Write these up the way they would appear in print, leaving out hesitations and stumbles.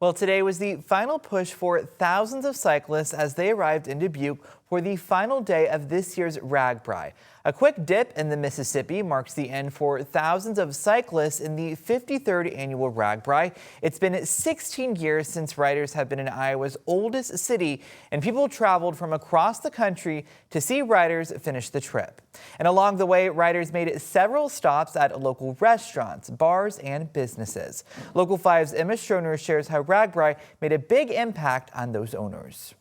Well, today was the final push for thousands of cyclists as they arrived in Dubuque for the final day of this year's RAGBRAI. A quick dip in the Mississippi marks the end for thousands of cyclists in the 53rd annual RAGBRAI. It's been 16 years since riders have been in Iowa's oldest city, and people traveled from across the country to see riders finish the trip. And along the way, riders made several stops at local restaurants, bars, and businesses. Local 5's Emma Stroner shares how RAGBRAI made a big impact on those owners.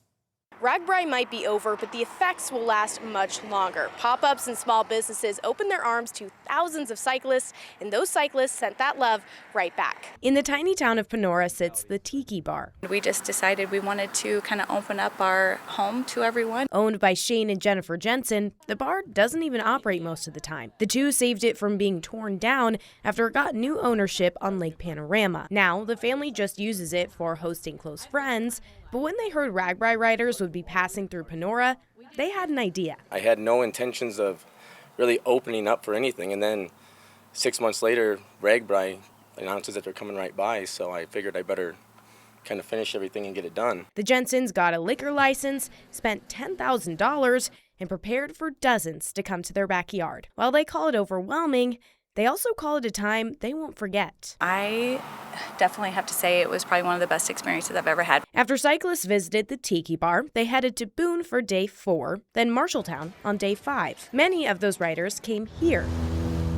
RAGBRAI might be over, but the effects will last much longer. Pop-ups and small businesses opened their arms to thousands of cyclists, and those cyclists sent that love right back. In the tiny town of Panora sits the Tiki Bar. We just decided we wanted to kind of open up our home to everyone. Owned by Shane and Jennifer Jensen, the bar doesn't even operate most of the time. The two saved it from being torn down after it got new ownership on Lake Panora. Now, the family just uses it for hosting close friends, but when they heard RAGBRAI riders would be passing through Panora, they had an idea. I had no intentions of really opening up for anything, and then 6 months later, RAGBRAI announces that they're coming right by, so I figured I better kind of finish everything and get it done. The Jensens got a liquor license, spent $10,000, and prepared for dozens to come to their backyard. While they call it overwhelming, they also call it a time they won't forget. I definitely have to say it was probably one of the best experiences I've ever had. After cyclists visited the Tiki Bar, they headed to Boone for day 4, then Marshalltown on day 5. Many of those riders came here.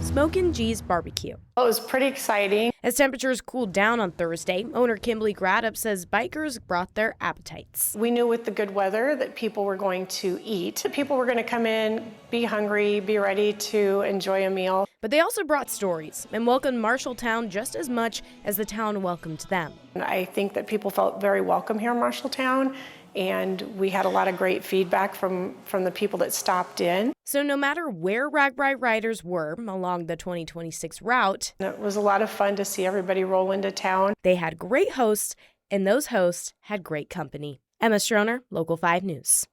Smokin' G's Barbecue. Well, it was pretty exciting. As temperatures cooled down on Thursday, owner Kimberly Gradup says bikers brought their appetites. We knew with the good weather that people were going to eat. People were going to come in, be hungry, be ready to enjoy a meal. But they also brought stories and welcomed Marshalltown just as much as the town welcomed them. I think that people felt very welcome here in Marshalltown, and we had a lot of great feedback from the people that stopped in. So no matter where RAGBRAI riders were along the 2026 route, it was a lot of fun to see everybody roll into town. They had great hosts, and those hosts had great company. Emma Stroner, Local 5 News.